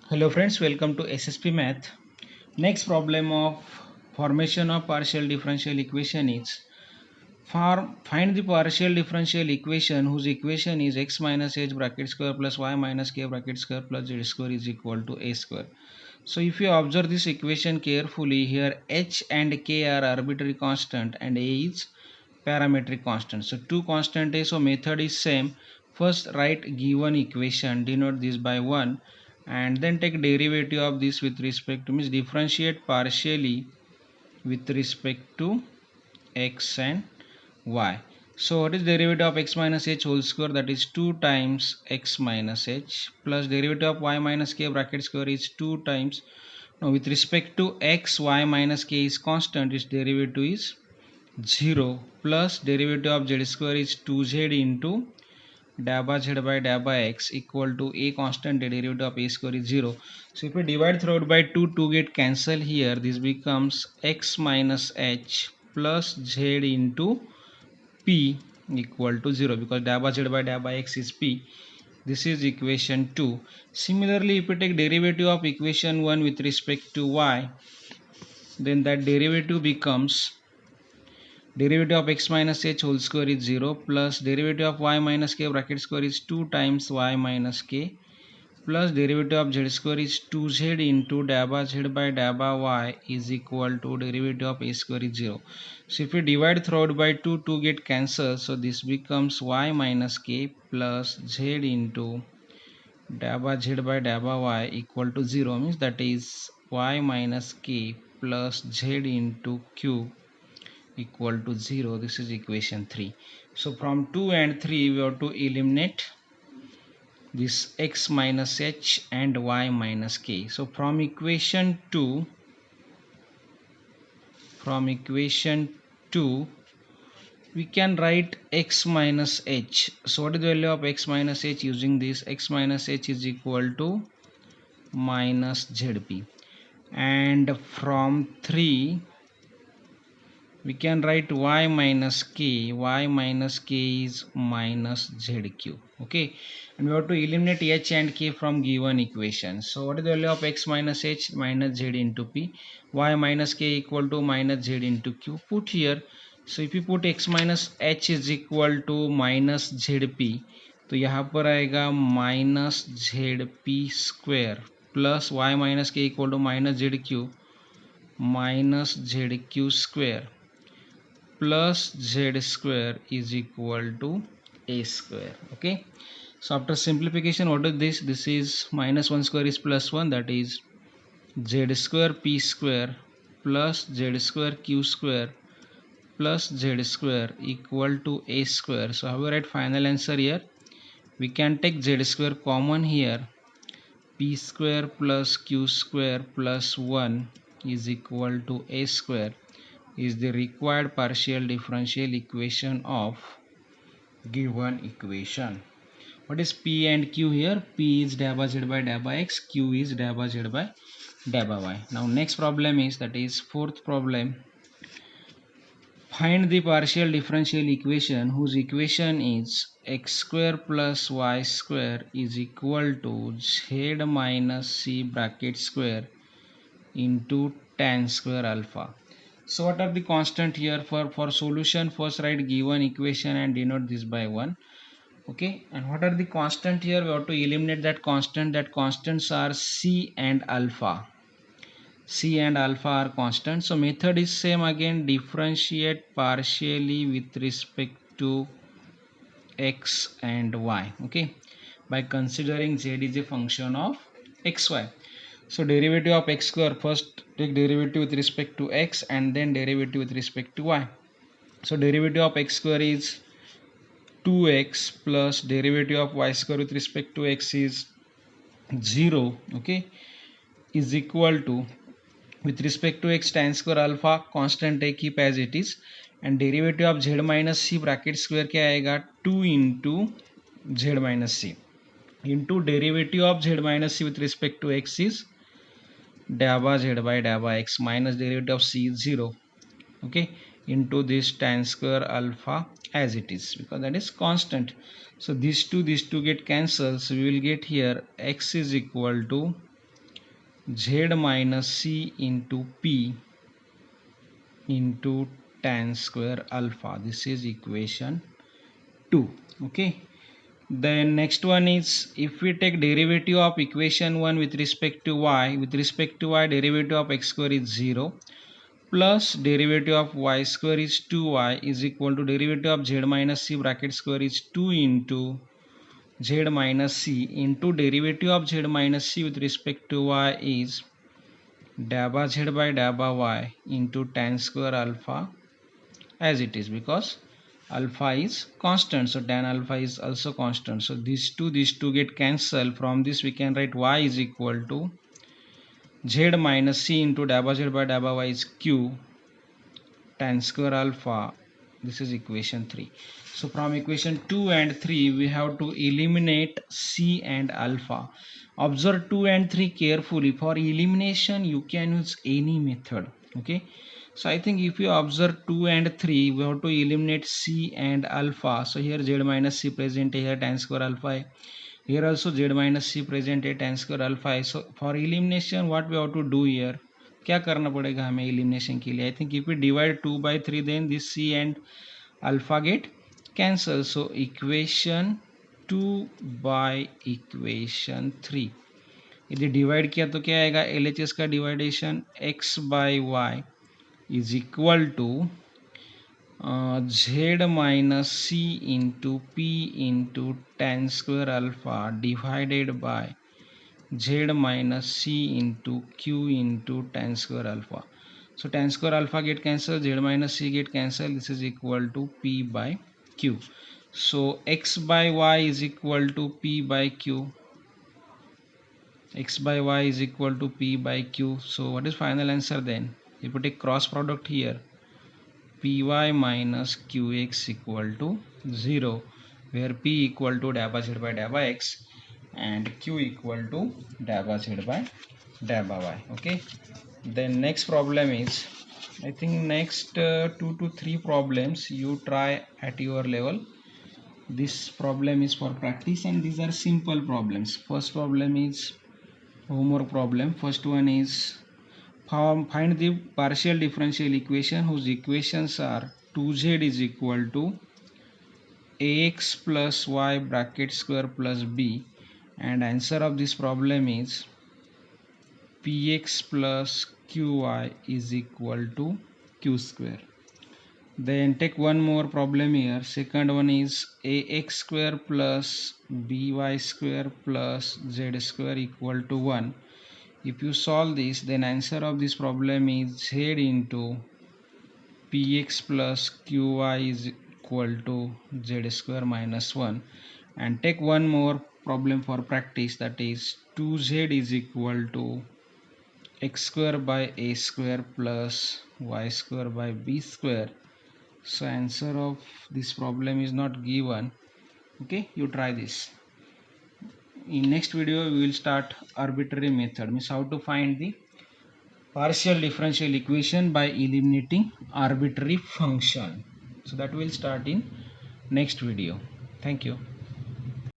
Hello friends, welcome to SSP Math. Next problem of formation of partial differential equation is find the partial differential equation whose equation is x minus h bracket square plus y minus k bracket square plus z square is equal to a square. So if you observe this equation carefully, here h and k are arbitrary constant and a is parametric constant. So two constant a, so method is same. First write given equation, denote this by 1 and then take derivative of this with respect to means differentiate partially with respect to x and y. So what is derivative of x minus h whole square, that is 2 times x minus h, plus derivative of y minus k bracket square is 2 times, now with respect to x, y minus k is constant, its derivative is 0, plus derivative of z square is 2z into dabba z by dabba x equal to a constant, the derivative of a square is 0. So if we divide throughout by 2, 2 get cancel here, this becomes x minus h plus z into p equal to 0 because dabba z by dabba x is p. This is equation 2. Similarly, if we take derivative of equation 1 with respect to y, then that derivative becomes derivative of x minus h whole square is 0 plus derivative of y minus k bracket square is 2 times y minus k plus derivative of z square is 2z into dabba z by dabba y is equal to derivative of a square is 0. So if we divide throughout by 2, 2 get cancelled. So this becomes y minus k plus z into dabba z by dabba y equal to 0, means that is y minus k plus z into q equal to 0. This is equation 3. So from 2 and 3 we have to eliminate this x minus h and y minus k. So from equation 2 we can write x minus h. So what is the value of x minus h? Using this, x minus h is equal to minus zp, and from 3 we can write y minus k. Y minus k is minus zq. Okay, and we have to eliminate h and k from given equation. So what is the value of x minus h? Minus z into p. Y minus k equal to minus z into q. Put here. So if you put x minus h is equal to minus zp, तो यहाँ पर आएगा minus Z P square plus Y minus K equal to minus Z Q square plus z square is equal to a square. Okay, so after simplification, what is this? This is minus 1 square is plus 1, that is z square p square plus z square q square plus z square equal to a square. So how we write final answer here? We can take z square common here, p square plus q square plus 1 is equal to a square is the required partial differential equation of given equation. What is p and q here? P is dabba z by dabba x, q is dabba z by dabba y. Now next problem is, that is fourth problem. Find the partial differential equation whose equation is x square plus y square is equal to z minus c bracket square into tan square alpha. So what are the constant here? For solution, first write given equation and denote this by 1. Okay, and what are the constant here? We have to eliminate that constant. That constants are c and alpha. C and alpha are constant. So method is same again, differentiate partially with respect to x and y. Okay, by considering z is a function of xy. So derivative of x square, first take derivative with respect to x and then derivative with respect to y. So derivative of x square is 2x plus derivative of y square with respect to x is 0. Okay, is equal to, with respect to x tan square alpha constant है, keep as it is, and derivative of z minus c bracket square क्या आएगा 2 into z minus c into derivative of z minus c with respect to x is dabba z by dabba x minus derivative of c is 0. Okay, into this tan square alpha as it is because that is constant. So these two get cancelled, so we will get here x is equal to z minus c into p into tan square alpha. This is equation 2. Okay. Then next one is, if we take derivative of equation 1 with respect to y, derivative of x square is 0 plus derivative of y square is 2y is equal to derivative of z minus c bracket square is 2 into z minus c into derivative of z minus c with respect to y is dabba z by dabba y into tan square alpha as it is, because alpha is constant, so tan alpha is also constant. So these two get cancelled. From this we can write y is equal to z minus c into dabba z by dabba y is q tan square alpha. This is equation 3. So from equation 2 and 3 we have to eliminate c and alpha. Observe 2 and 3 carefully. For elimination you can use any method. Okay, so I think if you observe 2 and 3 we have to eliminate c and alpha. So here z minus c present, here tan square alpha, here also z minus c present, tan square alpha. So for elimination what we have to do here, क्या करना पड़ेगा हमें elimination के लिए? I think if we divide 2 by 3 then this c and alpha get cancel. So equation 2 by equation 3 यदि divide किया तो क्या आएगा? LHS का डिवाइडेशन x by y is equal to z minus c into p into tan square alpha divided by z minus c into q into tan square alpha. So tan square alpha get cancelled, z minus c get cancelled. This is equal to p by q. So x by y is equal to p by q. X by y is equal to p by q. So what is final answer then? If you take cross product here, py minus qx equal to 0, where p equal to dabba z by dabba x and q equal to dabba z by dabba y. Okay, then next problem is, I think next 2 to 3 problems you try at your level. This problem is for practice and these are simple problems. First problem is homework problem. First one is find the partial differential equation whose equations are 2z is equal to ax plus y bracket square plus b, and answer of this problem is px plus qy is equal to q square. Then take one more problem here. Second one is ax square plus by square plus z square equal to 1. If you solve this, then answer of this problem is z into px plus qy is equal to z square minus 1. And take one more problem for practice, that is 2z is equal to x square by a square plus y square by b square. So answer of this problem is not given. Okay, you try this. In next video we will start arbitrary method, means how to find the partial differential equation by eliminating arbitrary function. So that will start in next video. Thank you.